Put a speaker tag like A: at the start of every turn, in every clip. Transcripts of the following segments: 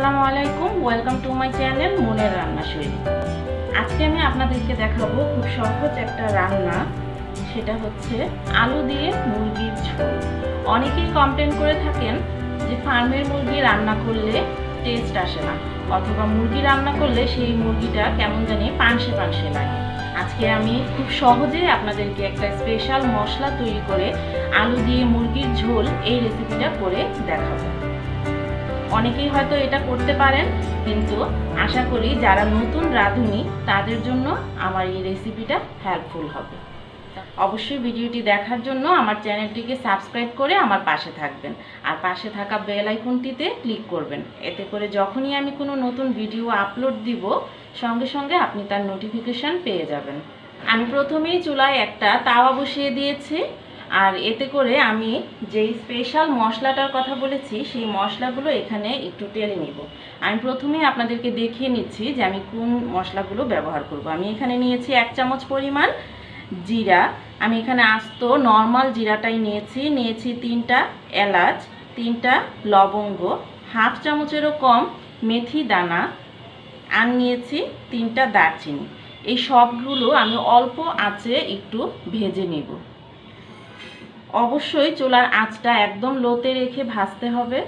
A: আসসালামু আলাইকুম, welcome to my channel মনের রান্না শৈলী। আজকে আমি আপনাদেরকে দেখাবো খুব সহজ একটা রান্না, সেটা হচ্ছে আলু দিয়ে মুরগির ঝোল। অনেকেই কমপ্লেন করে থাকেন যে ফার্মের মুরগি রান্না করলে টেস্ট আসে না, অথবা মুরগি রান্না করলে সেই মুরগিটা কেমন জানি পানসে পানসে লাগে। আজকে আমি খুব সহজে আপনাদেরকে একটা স্পেশাল মশলা তৈরি করে আলু দিয়ে মুরগির ঝোল এই রেসিপিটা করে দেখাবো। অনেকেই হয়তো এটা করতে পারেন, কিন্তু আশা করি যারা নতুন রাঁধুনি তাদের জন্য আমার এই রেসিপিটা হেল্পফুল হবে। অবশ্যই ভিডিওটি দেখার জন্য আমার চ্যানেলটিকে সাবস্ক্রাইব করে আমার পাশে থাকবেন, আর পাশে থাকা বেল আইকনটিতে ক্লিক করবেন। এতে করে যখনই আমি কোনো নতুন ভিডিও আপলোড দিব, সঙ্গে সঙ্গে আপনি তার নোটিফিকেশান পেয়ে যাবেন। আমি প্রথমেই চুলায় একটা তাওয়া বসিয়ে দিয়েছি, আর এতে করে আমি যেই স্পেশাল মশলাটার কথা বলেছি সেই মশলাগুলো এখানে একটু টেলে নিব। আমি প্রথমেই আপনাদেরকে দেখিয়ে নিচ্ছি যে আমি কোন মশলাগুলো ব্যবহার করব। আমি এখানে নিয়েছি 1 চামচ পরিমাণ জিরা। আমি এখানে আস্ত নর্মাল জিরাটাই নিয়েছি 3টা এলাচ, 3টা লবঙ্গ, হাফ চামচেরও কম মেথি দানা, আর নিয়েছি 3টা দারচিনি। এই সবগুলো আমি অল্প আঁচে একটু ভেজে নিব। অবশ্যই চুলার আঁচটা একদম লোতে রেখে ভাজতে হবে।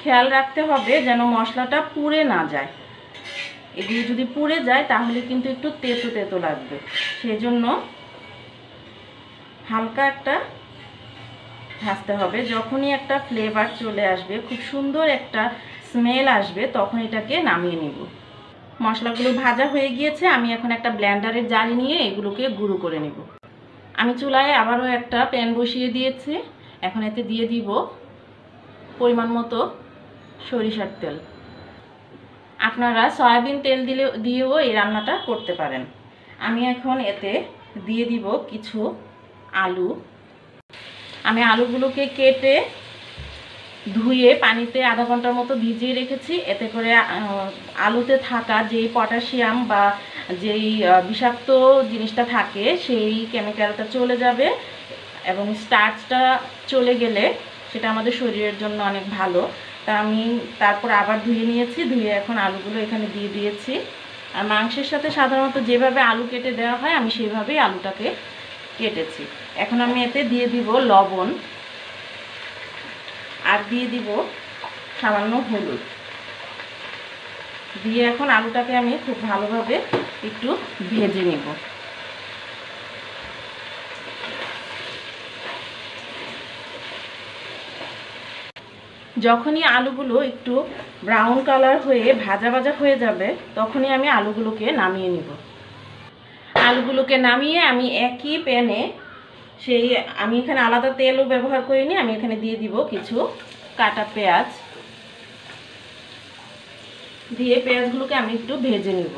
A: খেয়াল রাখতে হবে যেন মশলাটা পুড়ে না যায়। এগুলো যদি পুড়ে যায় তাহলে কিন্তু একটু তেতো তেতো লাগবে, সেজন্য হালকা একটা ভাজতে হবে। যখনই একটা ফ্লেভার চলে আসবে, খুব সুন্দর একটা স্মেল আসবে, তখন এটাকে নামিয়ে নিব। মশলাগুলো ভাজা হয়ে গিয়েছে, আমি এখন একটা ব্লেন্ডারের জালি নিয়ে এগুলোকে গুঁড়ো করে নেব। আমি চুলায় আবারও একটা প্যান বসিয়ে দিয়েছি। এখন এতে দিয়ে দিব পরিমাণ মতো সরিষার তেল। আপনারা সয়াবিন তেল দিয়েও এই রান্নাটা করতে পারেন। আমি এখন এতে দিয়ে দিব কিছু আলু। আমি আলুগুলোকে কেটে ধুয়ে পানিতে আধা ঘন্টার মতো ভিজিয়ে রেখেছি। এতে করে আলুতে থাকা যেই পটাশিয়াম বা যেই বিষাক্ত জিনিসটা থাকে সেই কেমিক্যালটা চলে যাবে, এবং স্টার্চটা চলে গেলে সেটা আমাদের শরীরের জন্য অনেক ভালো। তা আমি তারপর আবার ধুয়ে নিয়েছি, ধুয়ে এখন আলুগুলো এখানে দিয়ে দিয়েছি। আর মাংসের সাথে সাধারণত যেভাবে আলু কেটে দেওয়া হয় আমি সেইভাবেই আলুটাকে কেটেছি। এখন আমি এতে দিয়ে দিব লবণ, আর দিয়ে দিব সামান্য হলুদ। দিয়ে এখন আলুটাকে আমি খুব ভালোভাবে একটু ভেজে নেব। যখনই আলুগুলো একটু ব্রাউন কালার হয়ে ভাজা ভাজা হয়ে যাবে, তখনই আমি আলুগুলোকে নামিয়ে নিব। আলুগুলোকে নামিয়ে আমি একই প্যানে আমি এখানে আলাদা তেলও ব্যবহার করিনি, আমি এখানে দিয়ে দিব কিছু কাটা পেঁয়াজ। দিয়ে পেঁয়াজগুলোকে আমি একটু ভেজে নিব।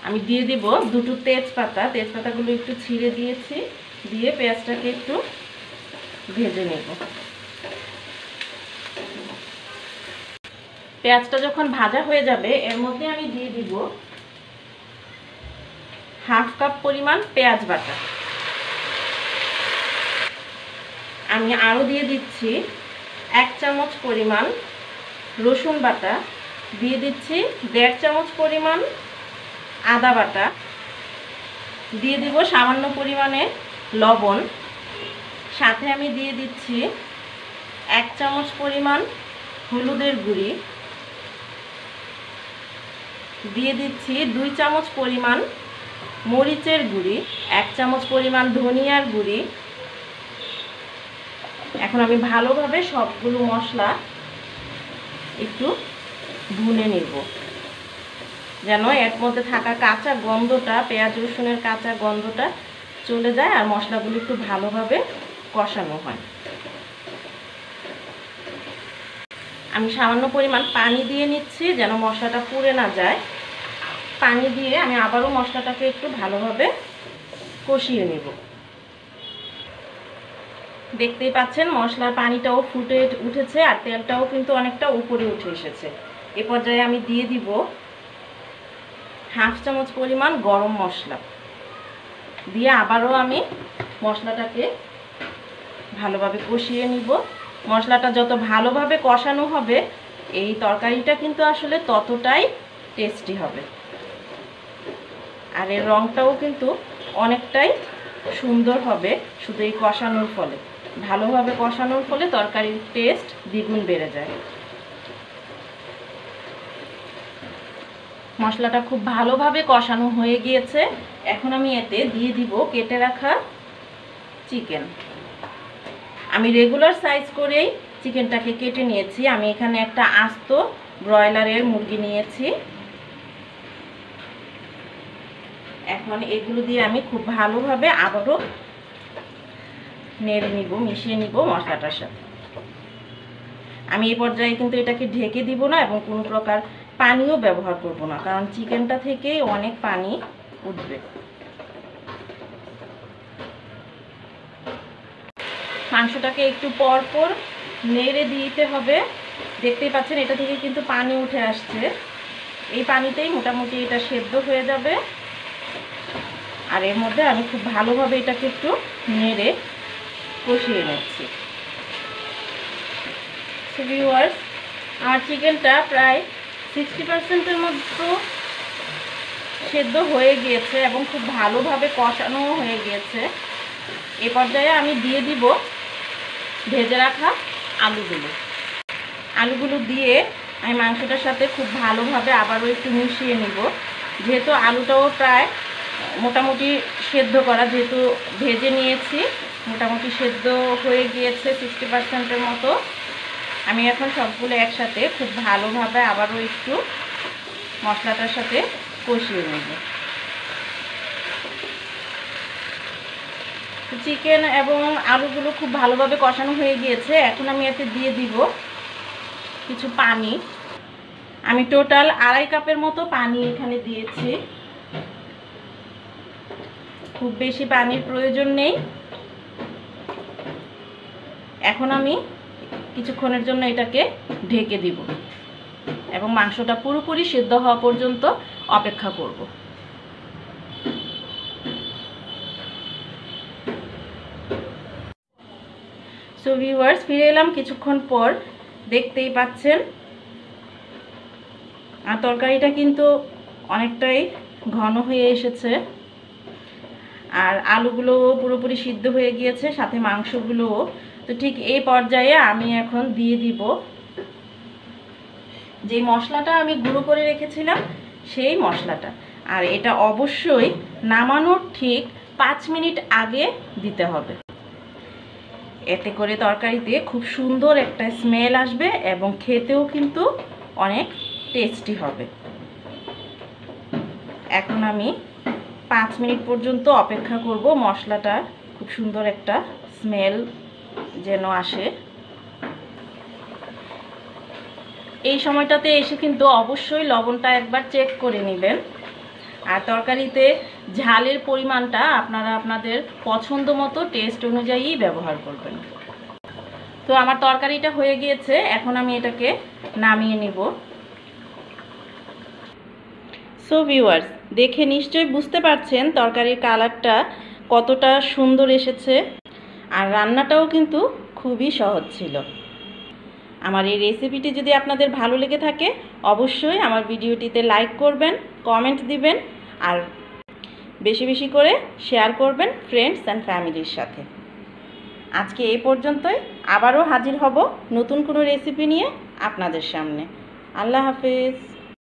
A: আমি দিয়ে দিব 2টো তেজপাতা। তেজপাতাগুলো একটু ছিঁড়ে দিয়েছি, দিয়ে পেঁয়াজটাকে একটু ভেজে নেব। পেঁয়াজটা যখন ভাজা হয়ে যাবে, এর মধ্যে আমি দিয়ে দিব হাফ কাপ পরিমাণ পেঁয়াজ বাটা। আমি আরও দিয়ে দিচ্ছি 1 চামচ পরিমাণ রসুন বাটা, দিয়ে দিচ্ছি 1.5 চামচ পরিমাণ আদা বাটা, দিয়ে দিব সামান্য পরিমাণে লবণ, সাথে আমি দিয়ে দিচ্ছি 1 চামচ পরিমাণ হলুদের গুঁড়ি, দিয়ে দিচ্ছি 2 চামচ পরিমাণ মরিচের গুঁড়ি, 1 চামচ পরিমাণ ধনিয়ার গুঁড়ি। এখন আমি ভালোভাবে সবগুলো মশলা একটু ভুনে নেব, যেন এর মধ্যে থাকা কাঁচা গন্ধটা, পেঁয়াজ রসুনের কাঁচা গন্ধটা চলে যায়, আর মশলাগুলো একটু ভালোভাবে কষানো হয়। আমি সামান্য পরিমাণ পানি দিয়ে নিচ্ছি যেন মশলাটা পুড়ে না যায়। পানি দিয়ে আমি আবারও মশলাটাকে একটু ভালোভাবে কষিয়ে নেব। দেখতেই পাচ্ছেন মশলার পানিটাও ফুটে উঠেছে, আর তেলটাও কিন্তু অনেকটা উপরে উঠে এসেছে। এ পর্যায়ে আমি দিয়ে দিব হাফ চামচ পরিমাণ গরম মশলা দিয়ে আবারও আমি মশলাটাকে ভালোভাবে কষিয়ে নিব। মশলাটা যত ভালোভাবে কষানো হবে এই তরকারিটা কিন্তু আসলে ততটাই টেস্টি হবে, আর এর রঙটাও কিন্তু অনেকটাই সুন্দর হবে শুধু এই কষানোর ফলে। ভালোভাবে কষানোর ফলে তরকারির টেস্ট দ্বিগুণ বেড়ে যায়। মশলাটা খুব ভালোভাবে কষানো হয়ে গিয়েছে। এখন আমি এতে দিয়ে দিব কেটে রাখা চিকেন। আমি রেগুলার সাইজ করেই চিকেনটাকে কেটে নিয়েছি। আমি এখানে একটা আস্ত ব্রয়লারের মুরগি নিয়েছি। এখন এগুলো দিয়ে আমি খুব ভালোভাবে আবারও নেড়ে নিব, মিশিয়ে নিব মশলাটার সাথে। আমি এই পর্যায়ে কিন্তু এটাকে ঢেকে দিব না এবং কোনো প্রকার পানিও ব্যবহার করব না, কারণ চিকেনটা থেকেই অনেক পানি উঠবে। মাংসটাকে একটু পর পর নেড়ে দিতে হবে। দেখতেই পাচ্ছেন এটা থেকে কিন্তু পানি উঠে আসছে। এই পানিতেই মোটামুটি এটা সেদ্ধ হয়ে যাবে। আর এর মধ্যে আমি খুব ভালোভাবে এটাকে একটু নেড়ে কষিয়ে নিচ্ছি। সো ভিউয়ার্স, আমার চিকেনটা প্রায় 60%-এর মতো সেদ্ধ হয়ে গিয়েছে এবং খুব ভালোভাবে কষানোও হয়ে গিয়েছে। এ পর্যায়ে আমি দিয়ে দিব ভেজে রাখা আলুগুলো দিয়ে আমি মাংসটার সাথে খুব ভালোভাবে আবারও একটু মিশিয়ে নিব। যেহেতু আলুটাও প্রায় মোটামুটি সেদ্ধ করা, যেহেতু ভেজে নিয়েছি, মোটামুটি সেদ্ধ হয়ে গিয়েছে 60%-এর মতো। আমি এখন সবগুলো একসাথে খুব ভালোভাবে আবারও একটু মশলাটার সাথে কষিয়ে নেব। চিকেন এবং আলুগুলো খুব ভালোভাবে কষানো হয়ে গিয়েছে। এখন আমি এতে দিয়ে দিব কিছু পানি। আমি টোটাল 2.5 কাপের মতো পানি এখানে দিয়েছি। খুব বেশি পানির প্রয়োজন নেই। এখন আমি কিছুক্ষণের জন্য এটাকে ঢেকে দিব এবং মাংসটা পুরোপুরি সিদ্ধ হওয়া পর্যন্ত অপেক্ষা করব। সো ভিউয়ার্স, ফিরে এলাম কিছুক্ষণ পর। দেখতেই পাচ্ছেন আর তরকারিটা কিন্তু অনেকটাই ঘন হয়ে এসেছে, আর আলুগুলোও পুরোপুরি সিদ্ধ হয়ে গিয়েছে, সাথে মাংসগুলোও। তো ঠিক এই পর্যায়ে আমি এখন দিয়ে দিব যে মশলাটা আমি গুঁড়ো করে রেখেছিলাম সেই মশলাটা। আর এটা অবশ্যই নামানোর ঠিক 5 মিনিট আগে দিতে হবে। এতে করে তরকারিতে খুব সুন্দর একটা স্মেল আসবে এবং খেতেও কিন্তু অনেক টেস্টি হবে। এখন আমি 5 মিনিট পর্যন্ত অপেক্ষা করব মশলাটার খুব সুন্দর একটা স্মেল যেন আসে। এই সময়টাতে এসে কিন্তু অবশ্যই লবণটা একবার চেক করে নেবেন। আর তরকারিতে ঝালের পরিমাণটা আপনারা আপনাদের পছন্দ মতো টেস্ট অনুযায়ী ব্যবহার করবেন। তো আমার তরকারিটা হয়ে গিয়েছে, এখন আমি এটাকে নামিয়ে নিব। সো ভিউয়ার্স, দেখে নিশ্চয়ই বুঝতে পারছেন তরকারির কালারটা কতটা সুন্দর এসেছে, আর রান্নাটাও কিন্তু খুবই সহজ ছিল। আমার এই রেসিপিটি যদি আপনাদের ভালো লেগে থাকে অবশ্যই আমার ভিডিওটিতে লাইক করবেন, কমেন্ট দিবেন, আর বেশি বেশি করে শেয়ার করবেন ফ্রেন্ডস অ্যান্ড ফ্যামিলির সাথে। আজকে এই পর্যন্তই। আবারও হাজির হব নতুন কোনো রেসিপি নিয়ে আপনাদের সামনে। আল্লাহ হাফেজ।